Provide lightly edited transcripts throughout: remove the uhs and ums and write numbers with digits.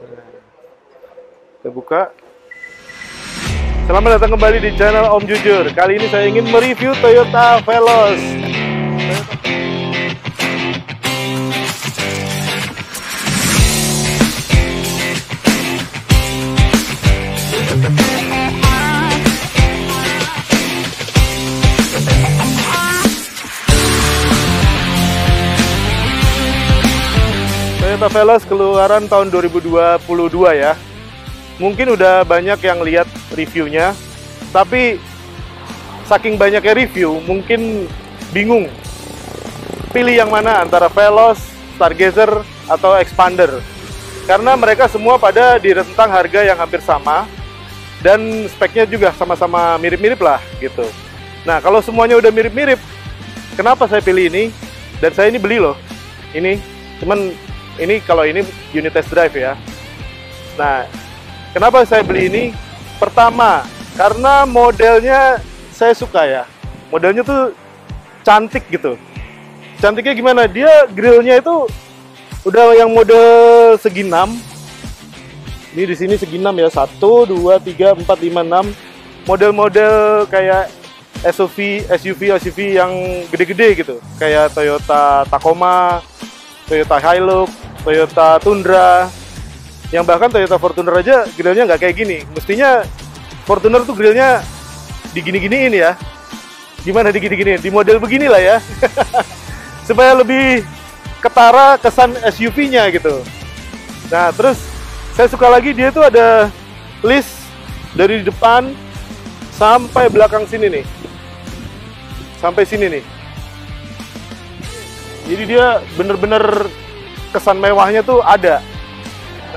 Kita buka. Selamat datang kembali di channel Om Jujur. Kali ini saya ingin mereview Toyota Veloz. Toyota Veloz keluaran tahun 2022 ya. Mungkin udah banyak yang lihat reviewnya, tapi saking banyaknya review, mungkin bingung pilih yang mana antara Veloz, Stargazer, atau Expander. Karena mereka semua pada di rentang harga yang hampir sama, dan speknya juga sama-sama mirip-mirip lah gitu. Nah, kalau semuanya udah mirip-mirip, kenapa saya pilih ini? Dan saya ini beli loh, ini. Cuman ini kalau ini unit test drive ya. Nah, kenapa saya beli ini? Pertama, karena modelnya saya suka ya. Modelnya tuh cantik gitu. Cantiknya gimana? Dia grillnya itu udah yang model segi 6. Ini di sini segi 6 ya. 1, 2, 3, 4, 5, 6. Model-model kayak SUV yang gede-gede gitu. Kayak Toyota Tacoma, Toyota Hilux, Toyota Tundra. Yang bahkan Toyota Fortuner aja grillnya nggak kayak gini. Mestinya Fortuner tuh grillnya digini-giniin ya. Gimana digini-giniin? Di model beginilah ya. Supaya lebih ketara kesan SUV-nya gitu. Nah, terus saya suka lagi dia tuh ada list dari depan sampai belakang sini nih. Sampai sini nih. Jadi dia bener-bener kesan mewahnya tuh ada.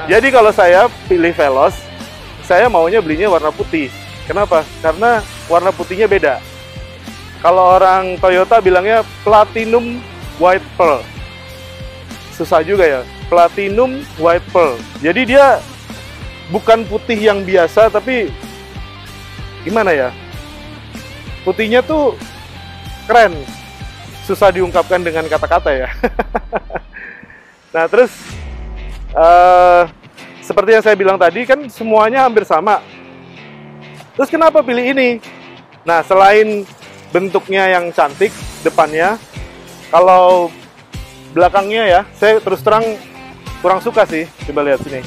Jadi kalau saya pilih Veloz, saya maunya belinya warna putih. Kenapa? Karena warna putihnya beda. Kalau orang Toyota bilangnya Platinum White Pearl. Susah juga ya, Platinum White Pearl. Jadi dia bukan putih yang biasa, tapi gimana ya? Putihnya tuh keren. Susah diungkapkan dengan kata-kata ya. Nah, terus seperti yang saya bilang tadi kan semuanya hampir sama. Terus kenapa pilih ini? Nah, selain bentuknya yang cantik depannya, kalau belakangnya ya, saya terus terang kurang suka sih. Coba lihat sini.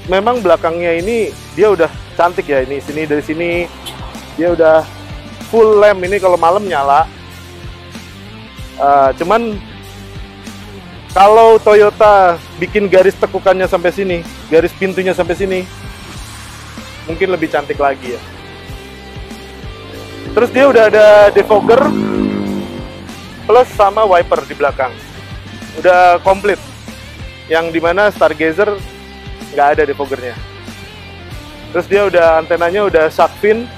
Memang belakangnya ini dia udah cantik ya, ini sini dari sini dia udah full lamp, ini kalau malam nyala. Cuman kalau Toyota bikin garis tekukannya sampai sini, garis pintunya sampai sini, mungkin lebih cantik lagi ya. Terus dia udah ada defogger plus sama wiper di belakang, udah komplit. Yang dimana Stargazer nggak ada defoggernya. Terus dia udah antenanya udah shark fin.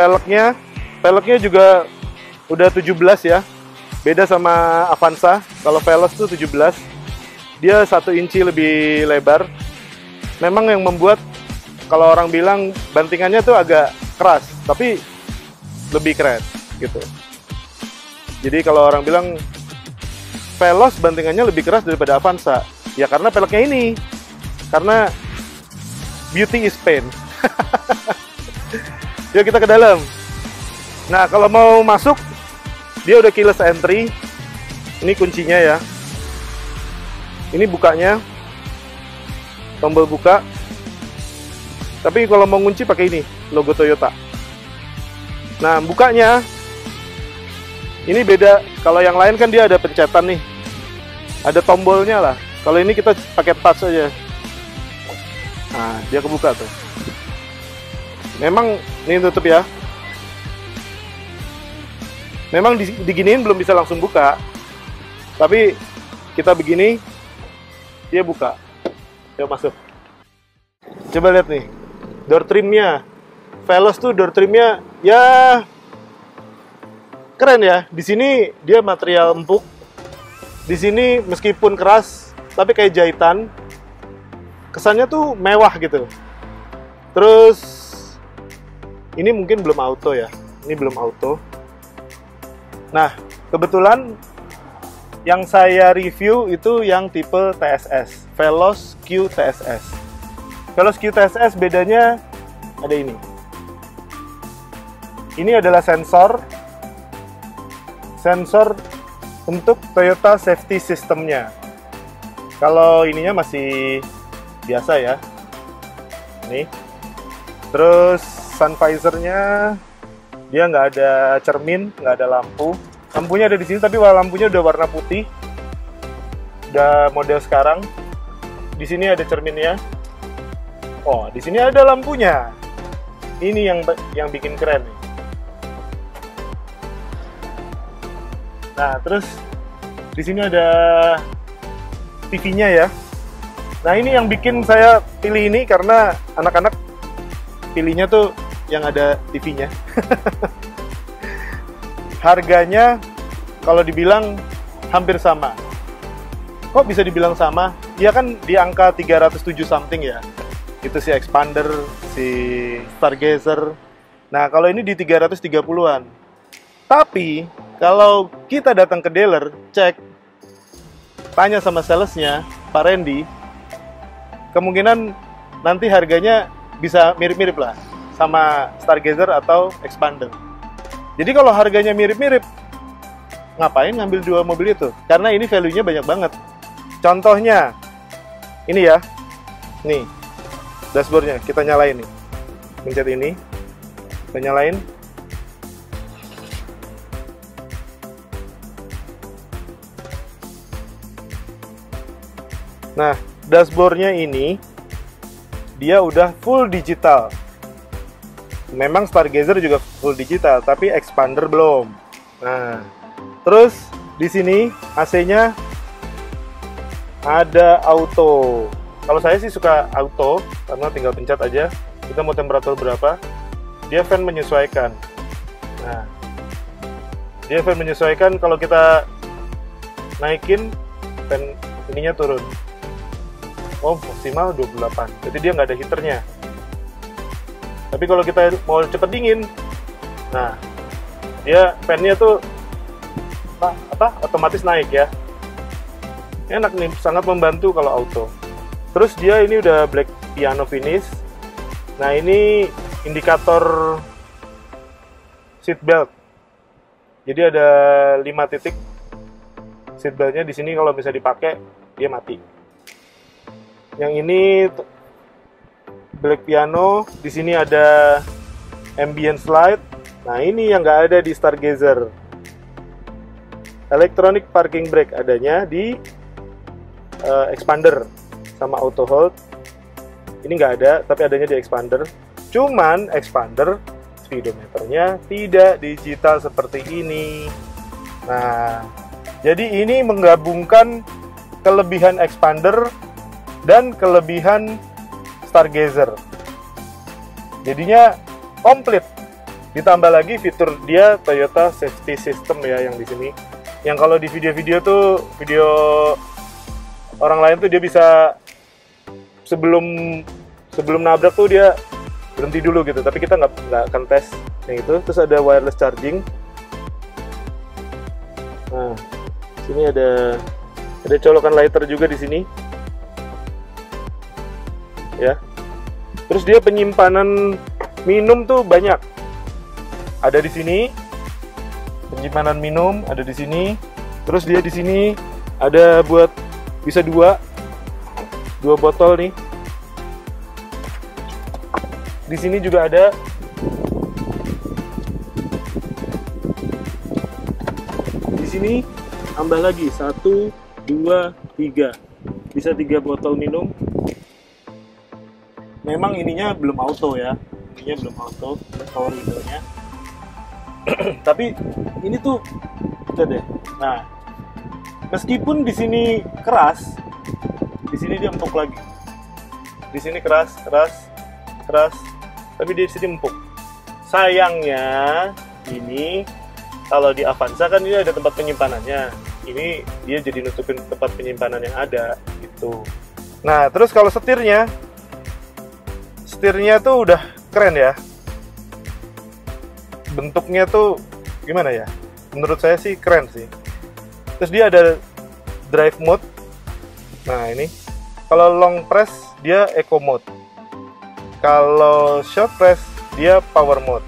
Peleknya juga udah 17 ya. Beda sama Avanza. Kalau Veloz tuh 17. Dia 1 inci lebih lebar. Memang yang membuat kalau orang bilang bantingannya tuh agak keras, tapi lebih keren gitu. Jadi kalau orang bilang Veloz bantingannya lebih keras daripada Avanza, ya karena peleknya ini. Karena beauty is pain. Yuk kita ke dalam. Nah, kalau mau masuk, dia udah keyless entry. Ini kuncinya ya. Ini bukanya, tombol buka. Tapi kalau mau kunci pakai ini, logo Toyota. Nah, bukanya ini beda. Kalau yang lain kan dia ada pencetan nih, ada tombolnya lah. Kalau ini kita pakai touch aja. Nah, dia kebuka tuh. Memang ini tutup ya. Memang diginiin belum bisa langsung buka. Tapi kita begini, dia buka. Yuk masuk. Coba lihat nih, door trimnya. Veloz tuh door trimnya ya keren ya. Di sini dia material empuk. Di sini meskipun keras, tapi kayak jahitan. Kesannya tuh mewah gitu. Terus ini mungkin belum auto ya. Ini belum auto. Nah, kebetulan yang saya review itu yang tipe TSS, Veloz Q TSS. Veloz Q TSS bedanya ada ini. Ini adalah sensor untuk Toyota Safety System-nya. Kalau ininya masih biasa ya. Nih. Terus sun visor-nya dia nggak ada cermin, nggak ada lampu. Lampunya ada di sini, tapi lampunya udah warna putih. Udah model sekarang. Di sini ada cerminnya. Oh, di sini ada lampunya. Ini yang bikin keren nih. Nah, terus di sini ada TV-nya ya. Nah, ini yang bikin saya pilih ini karena anak-anak pilihnya tuh yang ada TV-nya. Harganya kalau dibilang hampir sama. Kok bisa dibilang sama? Dia kan di angka 307 something ya. Itu si expander, si stargazer. Nah, kalau ini di 330-an. Tapi kalau kita datang ke dealer, cek, tanya sama salesnya, Pak Randy, kemungkinan nanti harganya bisa mirip-mirip lah sama stargazer atau expander. Jadi kalau harganya mirip-mirip, ngapain ngambil dua mobil itu? Karena ini value-nya banyak banget. Contohnya, ini ya, nih, dashboardnya, kita nyalain nih. Pencet ini, kita nyalain. Nah, dashboardnya ini, dia udah full digital. Memang stargazer juga full digital, tapi expander belum. Nah, terus di sini AC-nya ada auto. Kalau saya sih suka auto karena tinggal pencet aja. Kita mau temperatur berapa? Dia fan menyesuaikan. Nah, dia fan menyesuaikan. Kalau kita naikin, fan ininya turun. Oh, maksimal 28. Jadi dia nggak ada heaternya. Tapi kalau kita mau cepet dingin, nah dia fan-nya tuh otomatis naik ya. Enak nih, sangat membantu kalau auto. Terus dia ini udah black piano finish. Nah, ini indikator seat belt. Jadi ada 5 titik seat beltnya di sini, kalau bisa dipakai dia mati. Yang ini black piano, di sini ada ambient slide. Nah, ini yang nggak ada di stargazer. Electronic parking brake adanya di expander sama auto hold. Ini nggak ada, tapi adanya di expander. Cuman expander speedometernya tidak digital seperti ini. Nah, jadi ini menggabungkan kelebihan expander dan kelebihan stargazer. Jadinya komplit. Ditambah lagi fitur dia Toyota Safety System ya yang di sini. Yang kalau di video-video tuh, video orang lain tuh dia bisa sebelum nabrak tuh dia berhenti dulu gitu. Tapi kita nggak akan tes yang itu. Terus ada wireless charging. Nah, sini ada colokan lighter juga di sini. Ya. Terus dia penyimpanan minum tuh banyak. Ada di sini. Penyimpanan minum ada di sini. Terus dia di sini ada buat bisa dua botol nih. Di sini juga ada. Di sini tambah lagi 1, 2, 3. Bisa 3 botol minum. Memang ininya belum auto ya. Ininya belum auto power window-nya. Tapi ini tuh lihat deh. Nah, meskipun di sini keras, di sini dia empuk lagi. Di sini keras, tapi di sini empuk. Sayangnya ini kalau di Avanza kan ini ada tempat penyimpanannya. Ini dia jadi nutupin tempat penyimpanan yang ada gitu. Nah, terus kalau setirnya setirnya tuh udah keren ya. Bentuknya tuh gimana ya? Menurut saya sih keren sih. Terus dia ada drive mode. Nah ini, kalau long press dia eco mode. Kalau short press dia power mode.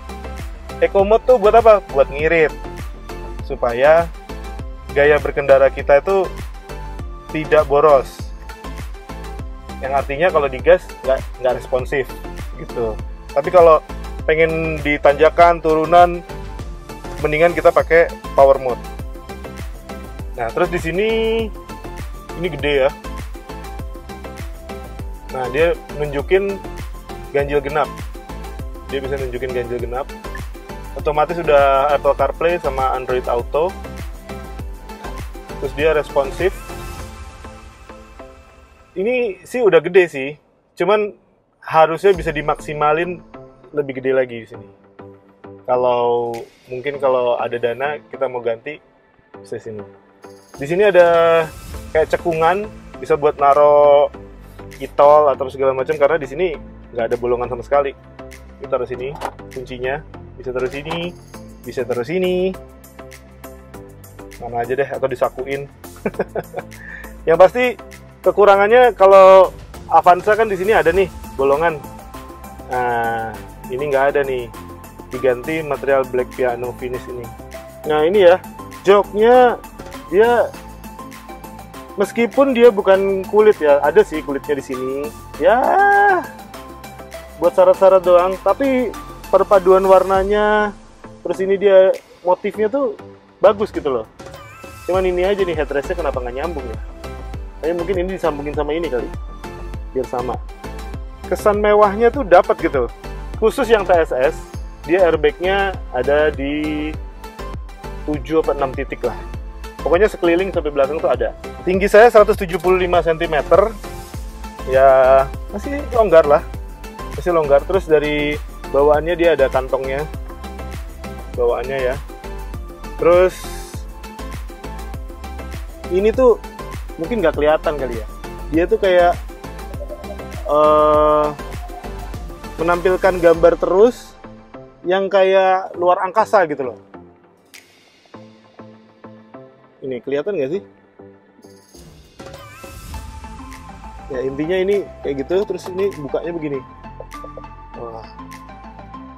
Eco mode tuh buat apa? Buat ngirit, supaya gaya berkendara kita itu tidak boros. Yang artinya kalau digas nggak responsif gitu. Tapi kalau pengen di tanjakan, turunan, mendingan kita pakai power mode. Nah, terus di sini ini gede ya. Nah, dia nunjukin ganjil genap. Dia bisa nunjukin ganjil genap. Otomatis udah Apple CarPlay sama Android Auto. Terus dia responsif. Ini sih udah gede sih. Cuman harusnya bisa dimaksimalin lebih gede lagi di sini. Kalau mungkin kalau ada dana kita mau ganti bisa sini. Di sini ada kayak cekungan, bisa buat naro e-tol atau segala macam, karena di sini nggak ada bolongan sama sekali. Kita taruh sini kuncinya, bisa taruh sini, bisa taruh sini, mana aja deh, atau disakuin. Yang pasti kekurangannya kalau Avanza kan di sini ada nih bolongan. Nah, ini nggak ada nih, diganti material black piano finish ini. Nah ini ya, joknya dia meskipun dia bukan kulit ya, ada sih kulitnya di sini. Ya, buat syarat-syarat doang. Tapi perpaduan warnanya, terus ini dia motifnya tuh bagus gitu loh. Cuman ini aja nih headrestnya kenapa nggak nyambung ya? Tapi mungkin ini disambungin sama ini kali, biar sama. Kesan mewahnya tuh dapat gitu. Khusus yang TSS, dia airbagnya ada di 7 atau 6 titik lah. Pokoknya sekeliling sampai belakang tuh ada. Tinggi saya 175 cm. Ya, masih longgar lah. Masih longgar. Terus dari bawaannya dia ada kantongnya. Bawaannya ya. Terus ini tuh mungkin nggak kelihatan kali ya. Dia tuh kayak menampilkan gambar terus yang kayak luar angkasa gitu loh. Ini kelihatan nggak sih? Ya intinya ini kayak gitu, terus ini bukanya begini. Wah,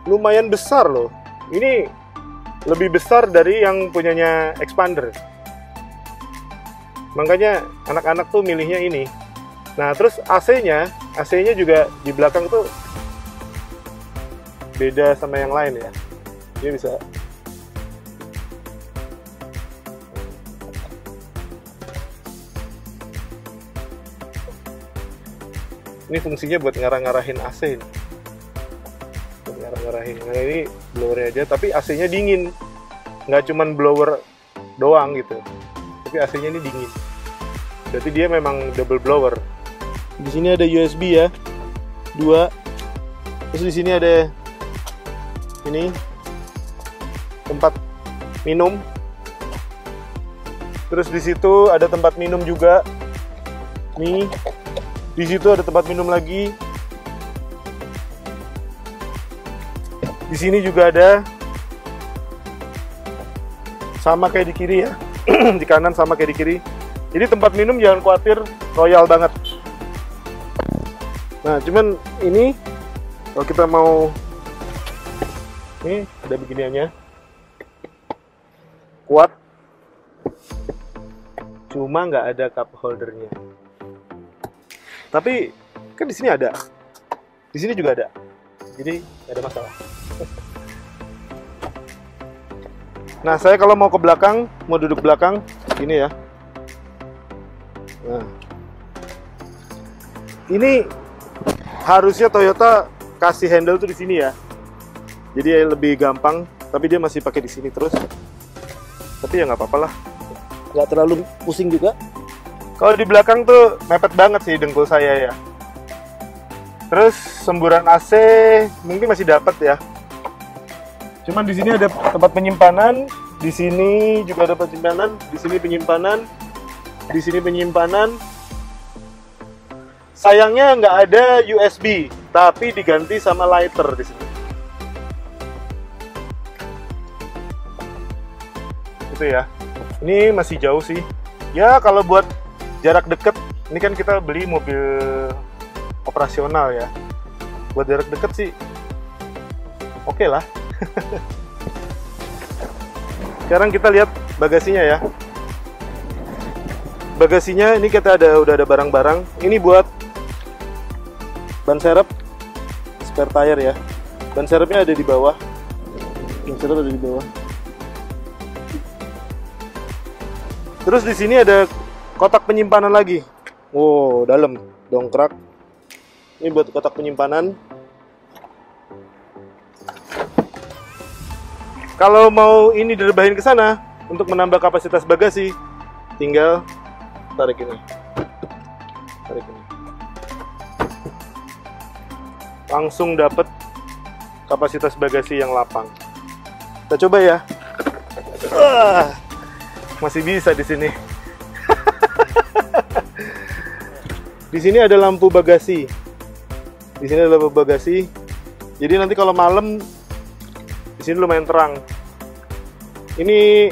lumayan besar loh. Ini lebih besar dari yang punyanya Expander. Makanya anak-anak tuh milihnya ini. Nah terus AC-nya juga di belakang tuh beda sama yang lain ya. Dia bisa ini fungsinya buat ngarah-ngarahin AC ini. Buat ngarah-ngarahin. Nah ini blowernya aja, tapi AC-nya dingin. Nggak cuman blower doang gitu, tapi AC-nya ini dingin. Berarti dia memang double blower. Di sini ada USB ya, 2. Terus di sini ada ini tempat minum. Terus di situ ada tempat minum juga. Nih, di situ ada tempat minum lagi. Di sini juga ada. Sama kayak di kiri ya. Di kanan sama kayak di kiri. Jadi tempat minum jangan khawatir, royal banget. Nah, cuman ini kalau kita mau, ini ada beginiannya, kuat, cuma nggak ada cup holdernya. Tapi kan di sini ada, di sini juga ada, jadi nggak ada masalah. Nah, saya kalau mau ke belakang, mau duduk belakang, ini ya. Nah, ini harusnya Toyota kasih handle tuh di sini ya, jadi lebih gampang. Tapi dia masih pakai di sini terus. Tapi ya nggak apa-apa lah, nggak terlalu pusing juga. Kalau di belakang tuh mepet banget sih dengkul saya ya. Terus semburan AC mungkin masih dapat ya. Cuman di sini ada tempat penyimpanan, di sini juga ada penyimpanan, di sini penyimpanan, di sini penyimpanan. Sayangnya nggak ada USB. tapi diganti sama lighter di sini. Itu ya. Ini masih jauh sih. Ya kalau buat jarak deket, ini kan kita beli mobil operasional ya. Buat jarak deket sih oke lah. Sekarang kita lihat bagasinya ya. Bagasinya ini kita udah ada barang-barang. Ini buat ban serep, spare tire ya. Ban serepnya ada di bawah. Ban serep ada di bawah. Terus di sini ada kotak penyimpanan lagi. Wow, dalam dongkrak. Ini buat kotak penyimpanan. Kalau mau ini direbahin ke sana untuk menambah kapasitas bagasi, tinggal tarik ini. Tarik ini. Langsung dapat kapasitas bagasi yang lapang. Kita coba ya. Masih bisa di sini. Di sini ada lampu bagasi. Di sini ada lampu bagasi. Jadi nanti kalau malam di sini lumayan terang. Ini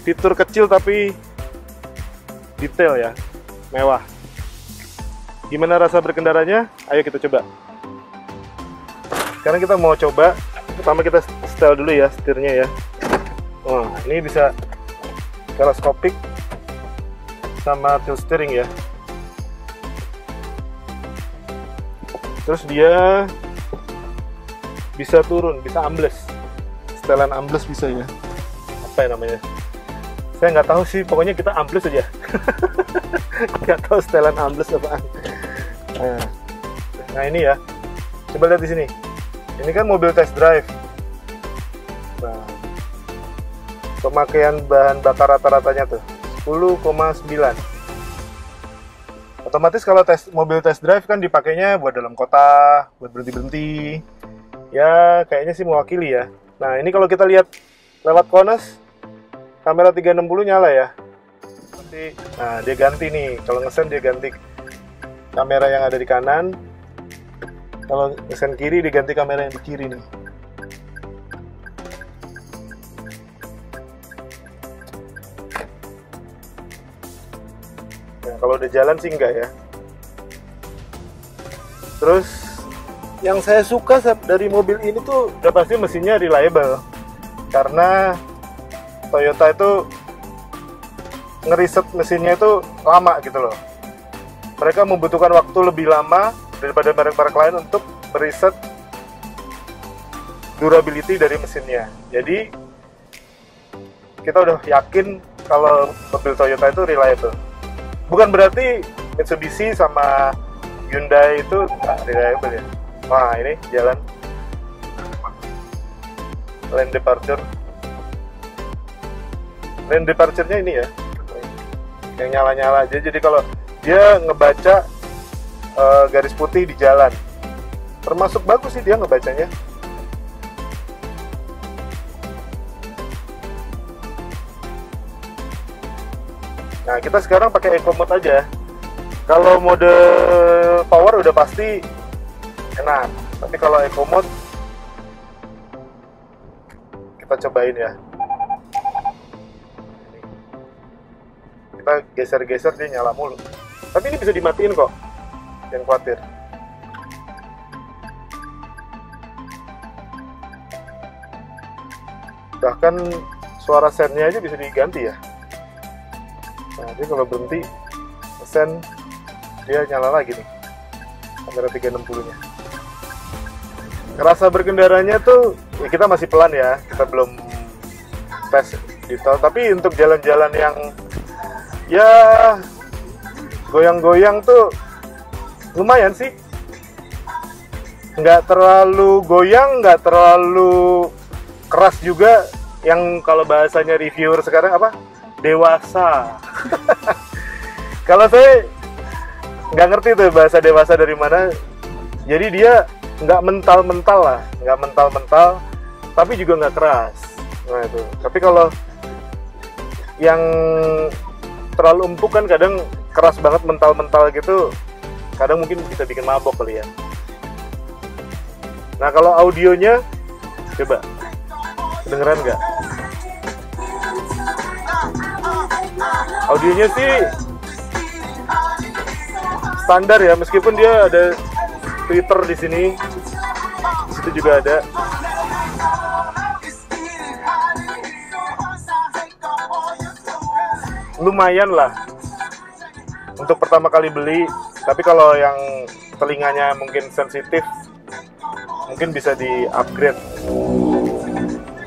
fitur kecil tapi detail ya, mewah. Gimana rasa berkendaranya? Ayo kita coba. Sekarang kita mau coba. Pertama kita setel dulu ya setirnya ya. Oh, ini bisa teleskopik sama tilt steering ya. Terus dia bisa turun, bisa ambles. Setelan ambles bisa ya. Apa ya namanya? Saya nggak tahu sih, pokoknya kita ambles aja. Nggak tahu setelan ambles apaan. Nah ini ya, coba lihat di sini. Ini kan mobil test drive. Nah, pemakaian bahan bakar rata-ratanya tuh 10,9. Otomatis kalau mobil test drive kan dipakainya buat dalam kota, buat berhenti-berhenti. Ya kayaknya sih mewakili ya. Nah ini kalau kita lihat lewat Konas, kamera 360 nyala ya. Nah dia ganti nih, kalau ngesen dia ganti kamera yang ada di kanan. Kalau ngesen kiri diganti kamera yang di kiri nih. Nah, kalau udah jalan sih enggak ya. Terus yang saya suka dari mobil ini tuh udah pasti mesinnya reliable. Karena Toyota itu ngeriset mesinnya itu lama gitu loh. Mereka membutuhkan waktu lebih lama daripada merek-merek lain untuk meriset durability dari mesinnya. Jadi kita udah yakin kalau mobil Toyota itu reliable. Bukan berarti Mitsubishi sama Hyundai itu nggak reliable ya. Wah ini jalan lane departure. Lane departure-nya ini ya, yang nyala-nyala aja. Jadi kalau dia ngebaca garis putih di jalan, termasuk bagus sih dia ngebacanya. Nah kita sekarang pakai eco mode aja. Kalau mode power udah pasti enak, tapi kalau eco mode kita cobain ya. Kita geser-geser dia nyala mulu. Tapi ini bisa dimatiin kok, jangan khawatir. Bahkan suara sennya aja bisa diganti ya. Nah, jadi kalau berhenti, sen dia nyala lagi nih, kamera 360-nya. Rasa berkendaranya tuh, ya kita masih pelan ya, kita belum tes detail. Tapi untuk jalan-jalan yang ya goyang-goyang tuh lumayan sih. Nggak terlalu goyang, nggak terlalu keras juga. Yang kalau bahasanya reviewer sekarang apa? Dewasa. Kalau saya nggak ngerti tuh bahasa dewasa dari mana. Jadi dia nggak mental-mental lah, nggak mental-mental, tapi juga nggak keras. Nah itu. Tapi kalau yang terlalu empuk kan kadang keras banget, mental-mental gitu, kadang mungkin bisa bikin mabok kali ya. Nah kalau audionya, coba kedengeran nggak? Audionya sih standar ya, meskipun dia ada tweeter di sini, di situ juga ada. Lumayan lah untuk pertama kali beli, tapi kalau yang telinganya mungkin sensitif, mungkin bisa di upgrade.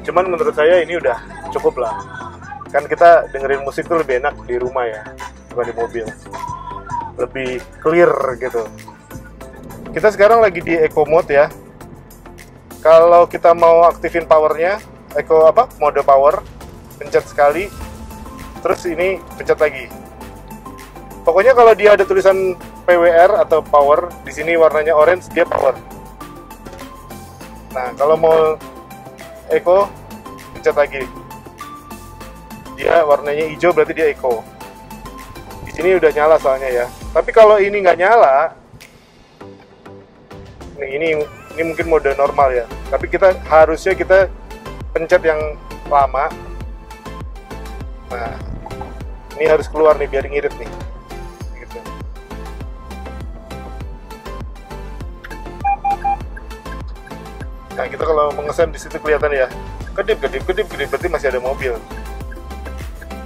Cuman menurut saya ini udah cukup lah. Kan kita dengerin musik tuh lebih enak di rumah ya, bukan di mobil. Lebih clear gitu. Kita sekarang lagi di eco mode ya. Kalau kita mau aktifin powernya, mode power, pencet sekali, terus ini pencet lagi. Pokoknya kalau dia ada tulisan PWR atau power, di sini warnanya orange, dia power. Nah, kalau mau eco, pencet lagi. Dia warnanya hijau, berarti dia eco. Di sini udah nyala soalnya ya. Tapi kalau ini nggak nyala, ini mungkin mode normal ya. Tapi harusnya kita pencet yang lama. Nah, ini harus keluar nih biar ngirit nih. Gitu. Nah, kita kalau mengesan di situ kelihatan ya. Kedip, berarti masih ada mobil.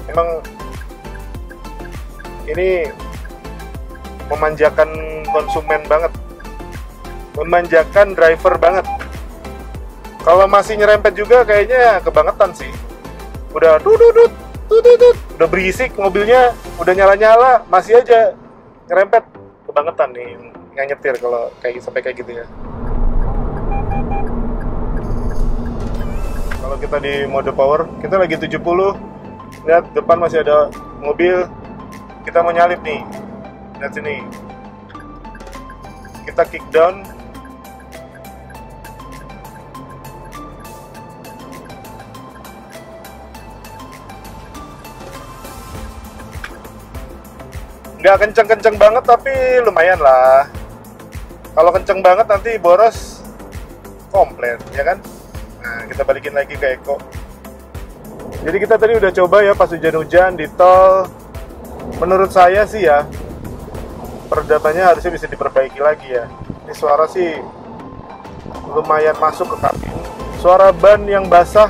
Emang ini memanjakan konsumen banget, memanjakan driver banget. Kalau masih nyerempet juga kayaknya kebangetan sih. Udah dudut, udah berisik mobilnya, udah nyala-nyala, masih aja nyerempet. Kebangetan nih yang nyetir kalau sampai kayak gitu ya. Kalau kita di mode power, kita lagi 70. Lihat depan masih ada mobil. Kita mau nyalip nih. Lihat sini. Kita kick down. Nggak kenceng-kenceng banget, tapi lumayan lah. Kalau kenceng banget nanti boros komplit, ya kan? Nah, kita balikin lagi ke eco. Jadi kita tadi udah coba ya pas hujan-hujan di tol. Menurut saya sih ya, peredamannya harusnya bisa diperbaiki lagi ya. Ini suara sih lumayan masuk ke kabin. Suara ban yang basah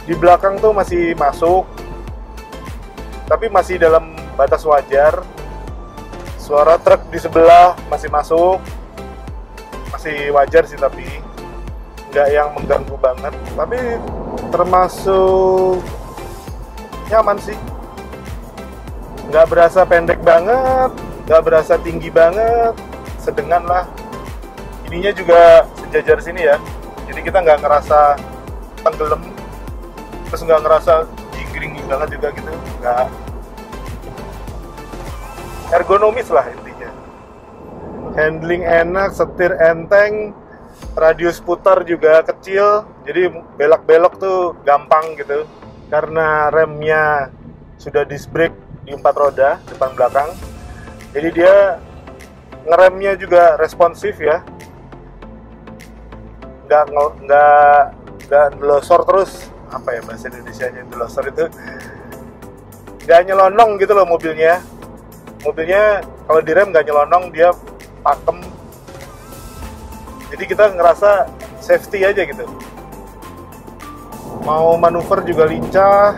di belakang tuh masih masuk, tapi masih dalam batas wajar. Suara truk di sebelah masih masuk, masih wajar sih, tapi nggak yang mengganggu banget. Tapi termasuk nyaman sih, nggak berasa pendek banget, nggak berasa tinggi banget, sedengan lah. Ininya juga sejajar sini ya, jadi kita nggak ngerasa tenggelam, terus nggak ngerasa jingkring banget juga gitu, nggak. Ergonomis lah intinya. Handling enak, setir enteng, radius putar juga kecil, jadi belok-belok tuh gampang gitu. Karena remnya sudah disc brake di 4 roda, depan belakang, jadi dia ngeremnya juga responsif ya. Nggak ngelosor terus, apa ya bahasa Indonesianya ngelosor itu, nggak nyelonong gitu loh mobilnya. Mobilnya kalau direm nggak nyelonong, dia pakem. Jadi kita ngerasa safety aja gitu. Mau manuver juga lincah.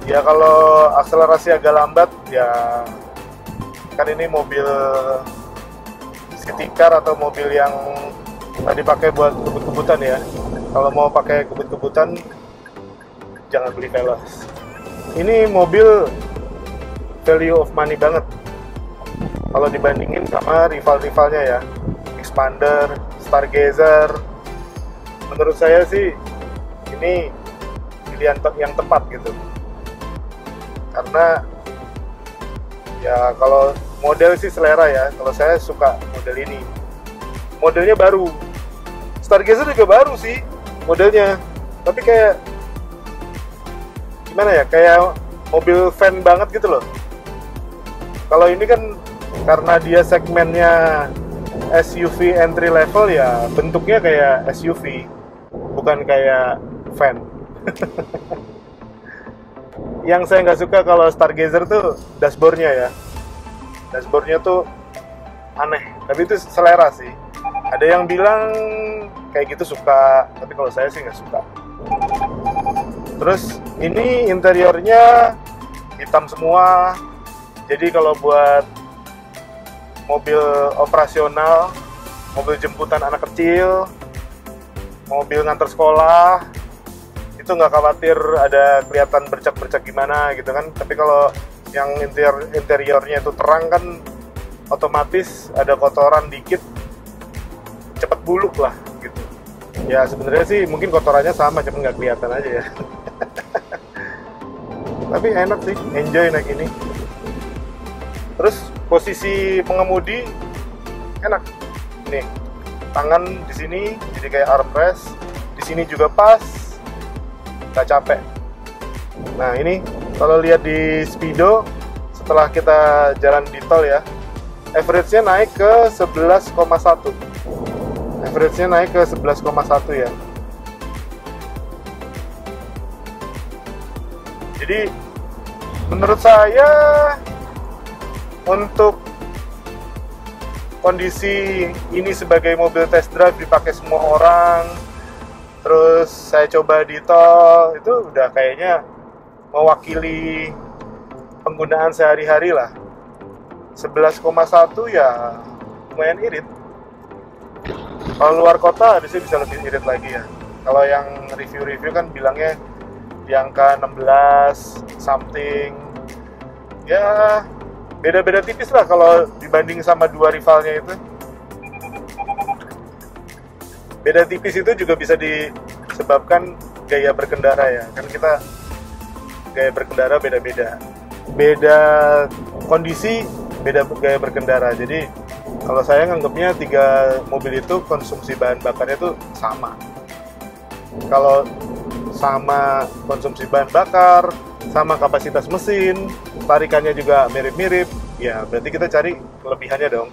Ya kalau akselerasi agak lambat ya, kan ini mobil city car atau mobil yang dipakai buat kebut-kebutan ya. Kalau mau pakai kebut-kebutan jangan beli Veloz. Ini mobil value of money banget kalau dibandingin sama rival-rivalnya ya, Expander, Stargazer. Menurut saya sih ini pilihan yang tepat gitu, karena ya kalau model sih selera ya. Kalau saya suka model ini, modelnya baru. Stargazer juga baru sih modelnya, tapi kayak gimana ya, kayak mobil van banget gitu loh. Kalau ini kan karena dia segmennya SUV entry level ya bentuknya kayak SUV, bukan kayak van. Yang saya nggak suka kalau Stargazer tuh dashboardnya ya. Dashboardnya tuh aneh, tapi itu selera sih. Ada yang bilang kayak gitu suka, tapi kalau saya sih nggak suka. Terus ini interiornya hitam semua, jadi kalau buat mobil operasional, mobil jemputan anak kecil, mobil nganter sekolah, itu nggak khawatir ada kelihatan bercak-bercak gimana gitu kan. Tapi kalau yang interiornya itu terang kan otomatis ada kotoran dikit cepet buluk lah gitu. Ya sebenarnya sih mungkin kotorannya sama, cuma nggak kelihatan aja ya. Tapi enak sih, enjoy naik ini. Terus posisi pengemudi enak. Nih, tangan di sini jadi kayak armrest, di sini juga pas, nggak capek. Nah ini kalau lihat di Speedo setelah kita jalan di tol ya, average-nya naik ke 11,1. Average-nya naik ke 11,1 ya. Jadi menurut saya untuk kondisi ini sebagai mobil test drive dipakai semua orang, terus saya coba di tol, itu udah kayaknya mewakili penggunaan sehari-hari lah. 11,1 ya lumayan irit. Kalau luar kota harusnya bisa lebih irit lagi ya. Kalau yang review-review kan bilangnya di angka 16 something. Ya beda-beda tipis lah kalau dibanding sama dua rivalnya itu. Beda tipis itu juga bisa disebabkan gaya berkendara ya. Kan kita gaya berkendara beda-beda. Beda kondisi, beda gaya berkendara. Jadi kalau saya nganggapnya 3 mobil itu konsumsi bahan bakarnya itu sama. Kalau sama konsumsi bahan bakar, sama kapasitas mesin, tarikannya juga mirip-mirip, ya berarti kita cari kelebihannya dong.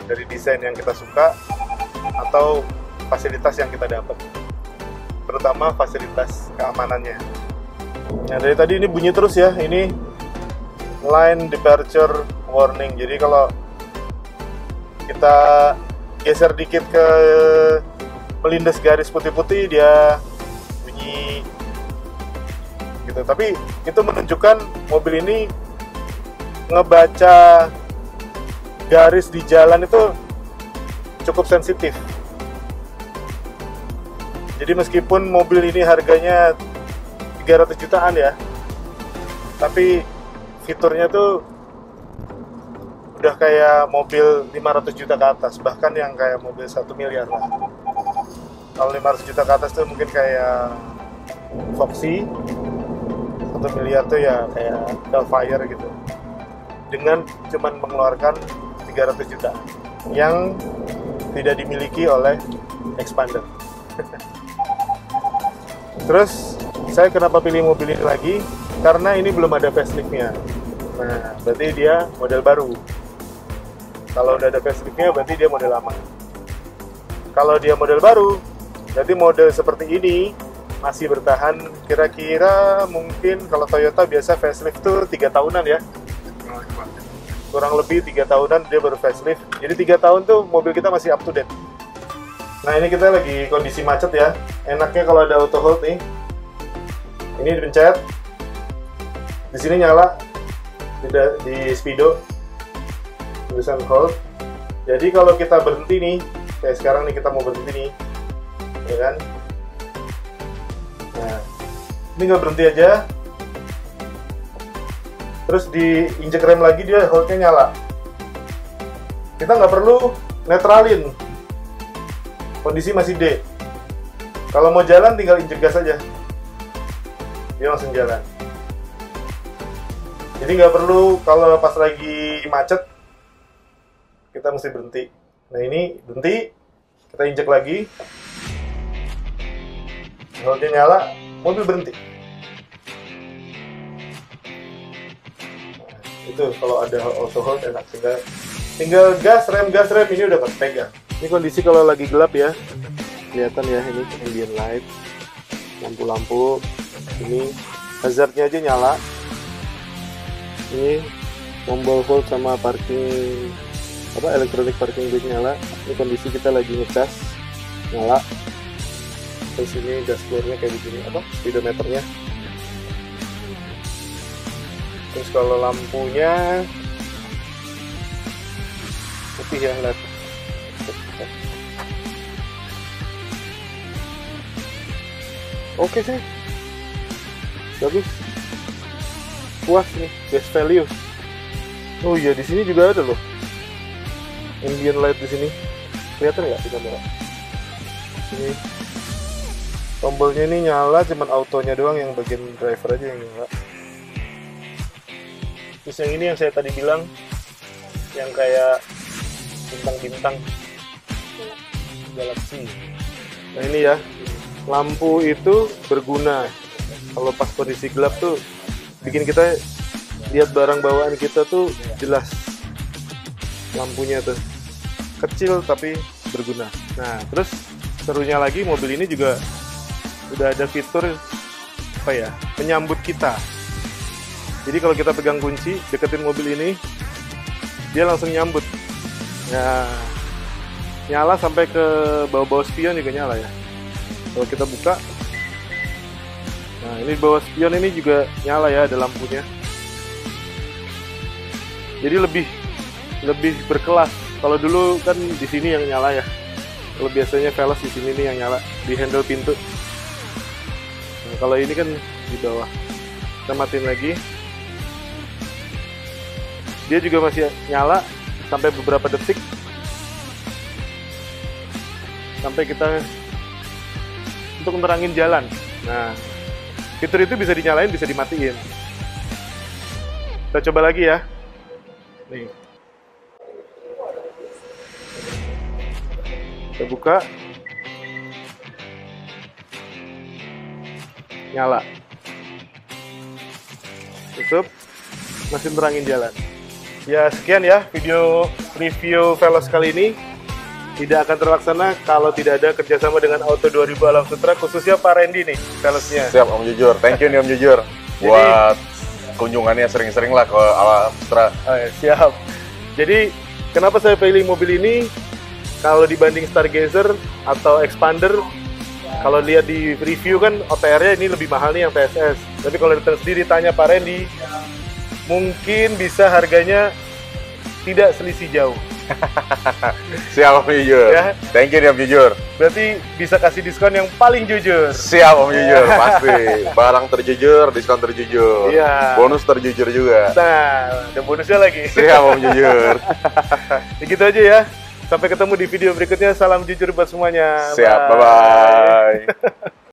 Dari desain yang kita suka atau fasilitas yang kita dapat. Terutama fasilitas keamanannya. Nah dari tadi ini bunyi terus ya, ini line departure warning. Jadi kalau kita geser dikit ke melindas garis putih-putih dia bunyi gitu. Tapi itu menunjukkan mobil ini ngebaca garis di jalan itu cukup sensitif. Jadi meskipun mobil ini harganya 300 jutaan ya, tapi fiturnya tuh udah kayak mobil 500 juta ke atas, bahkan yang kayak mobil 1 miliar lah. Kalau 500 juta ke atas tuh mungkin kayak Foxy, 1 miliar tuh ya kayak Hellfire gitu. Dengan cuman mengeluarkan 300 juta yang tidak dimiliki oleh Expander. Terus saya kenapa pilih mobil ini lagi? Karena ini belum ada facelift-nya. Nah, berarti dia model baru. Kalau udah ada facelift-nya berarti dia model lama. Kalau dia model baru, berarti model seperti ini masih bertahan kira-kira mungkin kalau Toyota biasa facelift tuh 3 tahunan ya. Kurang lebih 3 tahunan dia baru facelift. Jadi 3 tahun tuh mobil kita masih up to date. Nah ini kita lagi kondisi macet ya. Enaknya kalau ada auto hold nih. Ini dipencet. Di sini nyala. Di Speedo tulisan hold. Jadi kalau kita berhenti nih, kayak sekarang nih kita mau berhenti nih, ya kan? Nah, ini nggak berhenti aja. Terus diinjek rem lagi dia holdnya nyala. Kita nggak perlu netralin. Kondisi masih D. Kalau mau jalan tinggal injek gas aja. Dia langsung jalan. Jadi nggak perlu kalau pas lagi macet kita mesti berhenti. Nah ini berhenti, kita injek lagi, holdnya nyala, mobil berhenti. Nah, itu kalau ada auto hold enak, sehingga Tinggal gas rem ini udah pegang. Ini kondisi kalau lagi gelap ya, kelihatan ya, ini ambient light, lampu-lampu, ini hazardnya aja nyala, ini tombol hold sama parking elektronik parking brake nyala. Ini kondisi kita lagi ngecas, nyala. Terus ini dashboardnya kayak begini, speedometernya. Terus kalau lampunya putih ya, LED. Oke sih, bagus, puas nih, best value. Oh iya, di sini juga ada loh ambient light di sini, kelihatan nggak di kamera? Sini tombolnya ini nyala, cuman autonya doang, yang bagian driver aja yang nyala. Terus yang ini yang saya tadi bilang, yang kayak bintang-bintang galaksi. Nah ini ya, lampu itu berguna kalau pas kondisi gelap tuh, bikin kita lihat barang bawaan kita tuh jelas. Lampunya tuh kecil tapi berguna. Nah terus serunya lagi, mobil ini juga udah ada fitur menyambut kita. Jadi kalau kita pegang kunci, deketin mobil ini, dia langsung nyambut. Nah, nyala sampai ke bawah-bawah spion juga nyala ya. Kalau kita buka, nah ini bawah spion ini juga nyala ya, ada lampunya. Jadi lebih berkelas. Kalau dulu kan di sini yang nyala ya. Kalau biasanya Veloz di sini nih yang nyala, di handle pintu. Nah, kalau ini kan di bawah. Kita matiin lagi. Dia juga masih nyala sampai beberapa detik. Sampai kita untuk menerangin jalan. Nah, fitur itu bisa dinyalain, bisa dimatiin. Kita coba lagi ya. Nih. Kita buka. Nyala. Tutup. Masih menerangin jalan. Ya, sekian ya video review Veloz kali ini. Tidak akan terlaksana kalau tidak ada kerjasama dengan Auto 2000 Alam Sutera, khususnya Pak Randy nih, Veloznya. Siap Om Jujur, thank you nih Om Jujur. Buat kunjungannya sering-sering lah ke Alam Sutera. Oh, ya, siap. Jadi, kenapa saya pilih mobil ini? Kalau dibanding Stargazer atau Expander, kalau lihat di review kan OTR-nya ini lebih mahal nih yang TSS. Tapi kalau datang sendiri tanya Pak Randy, mungkin bisa harganya tidak selisih jauh. Siap Om Jujur ya. Thank you nih Om Jujur. Berarti bisa kasih diskon yang paling jujur. Siap Om Jujur, pasti. Barang terjujur, diskon terjujur. Iya. Bonus terjujur juga. Nah, ada bonusnya lagi. Siap Om Jujur. Ya, gitu aja ya. Sampai ketemu di video berikutnya. Salam jujur buat semuanya. Siap, bye-bye.